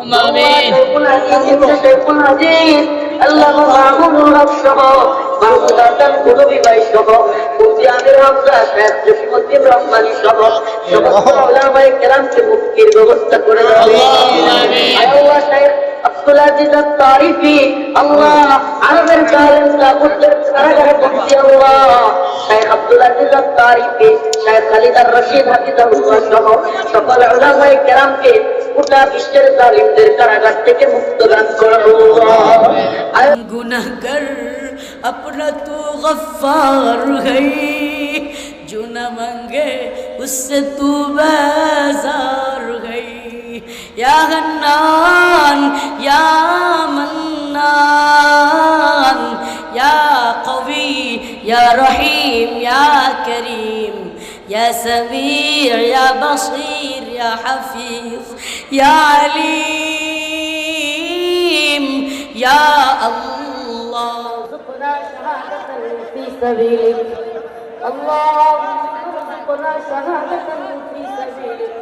آمين আল্লাহ মাহমুদুর হক সহ মাহমুদ হাসান কুতুবী ভাই সহ মুফতি আমির হামজা সাহেব জসিমউদ্দিন রহমানী সহ সমস্ত উলামায়ে কেরামকে মুক্তির ব্যবস্থা করে দাও। আল্লাহ শাইখ আব্দুল আজিজ আত-তারিফি আল্লাহ আরবের জালেম তাগুতের কারাগারে বন্দী আল্লাহ শাইখ আব্দুল আজিজ আত-তারিফি শাইখ খালিদ আর-রশিদ হাফিজাহুল্লাহ সহ সকল উলামায়ে কেরামকে গোটা বিশ্বের জালিমদের কারাগার থেকে মুক্ত দান করো আল্লাহ। गुनहगार अपना तो गफ्फार है, जो न मांगे उससे तू बेजार है। या हन्नान या मन्नान या कवी या रहीम या करीम या समीर या बसीर या हफीज या अलीम या अल्लाह ارزقنا شهادة في سبيلك اللهم ارزقنا شهادة في سبيلك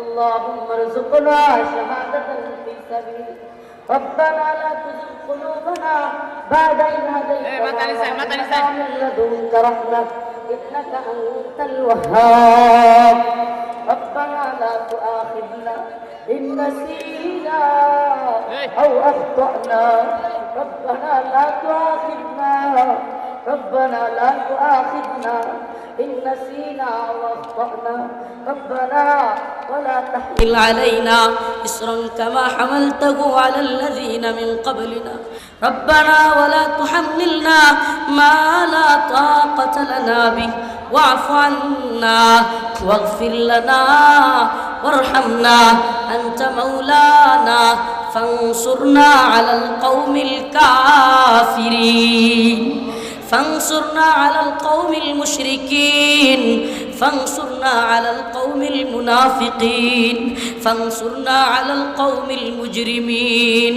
اللهم ارزقنا شهادة في سبيلك ربنا لا تزغ قلوبنا بعد إذ هديتنا وهب لنا من لدنك رحمة إنك أنت الوهاب ربنا لا تؤاخذنا إن نسينا أو أخطأنا ربنا لا تؤاخذنا إن نسينا أو أخطأنا ربنا ولا تحمل علينا إصرا كما حملته على الذين من قبلنا ربنا ولا تحملنا ما لا طاقة لنا به واعف عنا واغفر لنا وارحمنا أنت مولانا فانصرنا على القوم الكافرين فانصرنا على القوم المشركين فانصرنا على القوم المنافقين فانصرنا على القوم المجرمين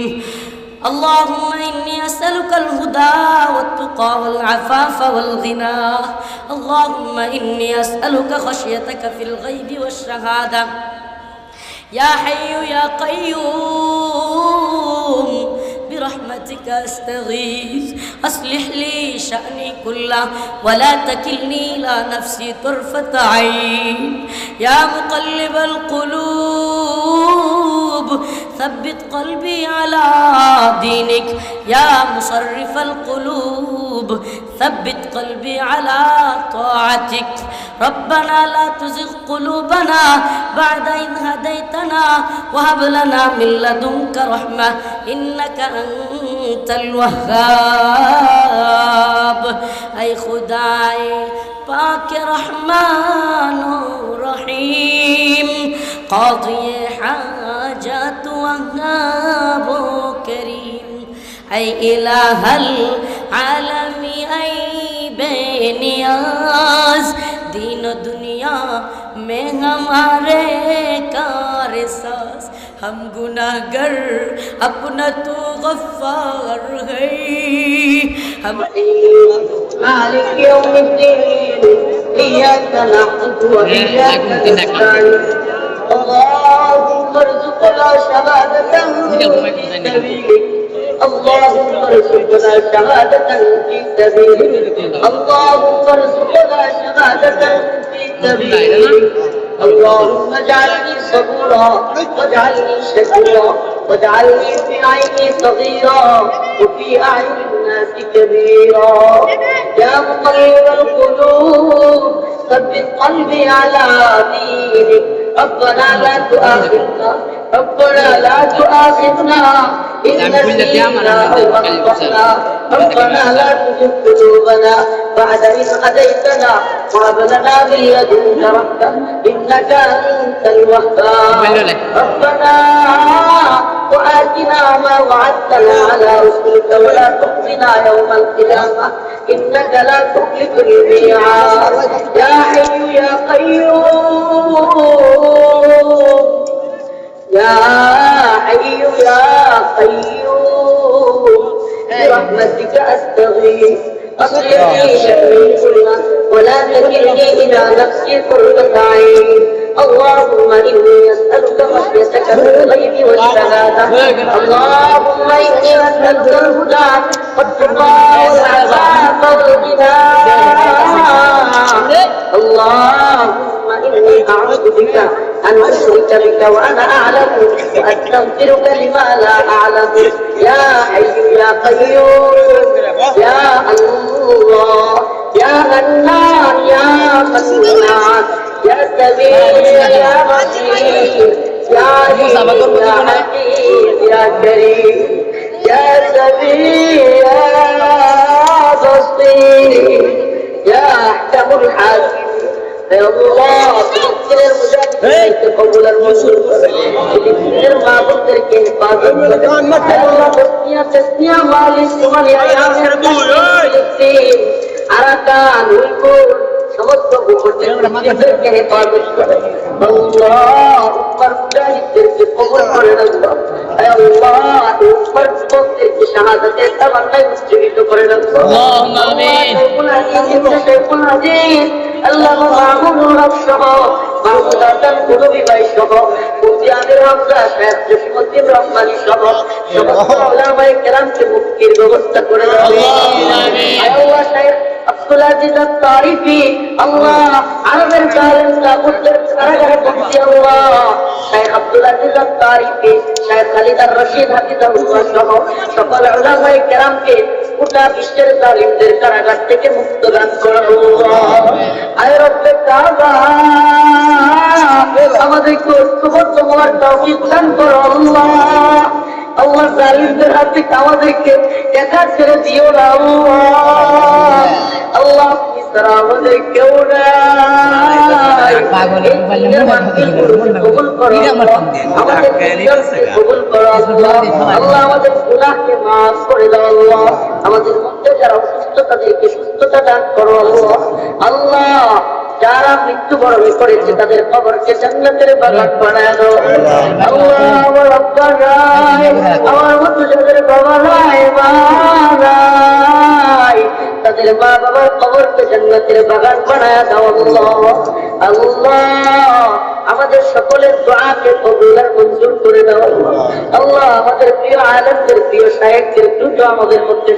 اللهم إني أسألك الهدى والتقى والعفاف والغنى اللهم إني أسألك خشيتك في الغيب والشهادة يا حي يا قيوم برحمتك أستغيث أصلح لي شأني كله ولا تكلني إلى نفسي طرفة عين يا مقلب القلوب ثبت قلبي على دينك يا مصرف القلوب ثبت قلبي على طاعتك ربنا لا تزغ قلوبنا بعد إذ هديتنا وهب لنا من لدنك رحمة إنك أنت الوهاب أي خداي پاک رحمان و رحیم قاضی حاجات وهاب و کریم اے الہ العالمی اے بے نیاز دین و دنیا میں ہمارے کار ساز ہم گناہگر اپنا تو غفار ہے ہم مالك يوم الدين إياك نعبد وإياك نستعين اللهم ارزقنا شهادة في سبيلك اللهم ارزقنا شهادة في سبيلك اللهم ارزقنا شهادة في سبيلك اللهم اجعلني صبورا واجعلني شكورا واجعلني في عيني صغيرا وفي أعين الناس كبيرا يا مقلب القلوب ثبت قلبي على دينك ربنا لا تؤاخذنا إن نسينا أو أخطأنا ربنا لا تزغ قلوبنا بعد إذ هديتنا وهب لنا من لدنك رحمة إنك أنت الوهاب ربنا وآتنا ما وعدتنا على رسلك ولا تخزنا يوم القيامة إنك لا تخلف الميعاد يا حي يا قيوم يا حي يا قيوم برحمتك أستغيث أصلح لي شأني كله ولا تكلني إلى نفسي طرفة عين اللهم إني أسألك خشيتك في الغيب والشهادة اللهم إني أسألك الهدى والتقى والعفاف والغنى اللهم إني أعوذ بك أن أشرك بك وأنا أعلم وأستغفرك لما لا أعلم يا حي يا قيوم يا الله يا منان يا منان يا سميع يا بصير يا عليم يا حكيم يا كريم يا سميع يا بصير يا أحكم الحاكمين يا الله تذكر المجاهدين قبول المنصور تذكر ما قدر کے حفاظت اللہ تسنیہ مالک سمن ایام الدین আরাকান উলকুল সমস্ত মুজাহিদদেরকে হেফাজত করে আল্লাহ উপর মুজাহিদদেরকে কবুল করে রাখো হে আল্লাহ উপর যুবকদেরকে শাহাদাতের তামান্নায় উজ্জীবিত করে রাখো আল্লাহুম্মা আমিন শাইখুল আজিজ আল্লাহ মাহমুদুর রাসূল মাহমুদ হাসান কুতুবী ভাই সহ মুফতি আমির হামজা শেখ জসিমউদ্দিন রহমানী সহ সমস্ত উলামায়ে কেরামকে মুক্তির ব্যবস্থা করে দাও আল্লাহুম্মা আমিন আল্লাহ শেখ আব্দুল আজিজ আত-তারিফি আল্লাহ আরবের কালেম লাগুদের কারাগারে মুক্তি আল্লাহ শেখ আব্দুল আজিজ আত-তারিফি শেখ খালিদ আর-রশিদ হাফিজাহুল্লাহ সহ সকল উলামায়ে কেরামকে গোটা বিশ্বের জালিমদের কারাগার থেকে মুক্ত দান করো আল্লাহ আয় রব্বে কাবা আমাদেরকে ঐক্যবদ্ধ হওয়ার তৌফিক দান করো আল্লাহ আল্লাহ জালিমদের হাত থেকে আমাদেরকে একা ছেড়ে দিও না আল্লাহ আল্লাহ আপনি ছাড়া আমাদের কেউ নাই কবুল করো আমাদের কবুল করো আল্লাহ আল্লাহ আমাদের গুনাহকে মাফ করে দাও আল্লাহ আমাদের মধ্যে যারা অসুস্থ তাদেরকে সুস্থতা দান করো আল্লাহ আল্লাহ যারা মৃত্যুবরণ করেছে তাদের কবরকে জান্নাতের বাগান বানায় দাও আল্লাহ আমার আব্বা নাই আমার মতো যাদের বাবা নাই মা নাই তাদের মা বাবার কবরকে জান্নাতের বাগান বানায় দাও আল্লাহ আল্লাহ আমাদের সকলের দোয়াকে কবুল আর মঞ্জুর করে দাও আল্লাহ আমাদের প্রিয় আলেমদের প্রিয় শায়েখদের দ্রুত আমাদের মধ্যে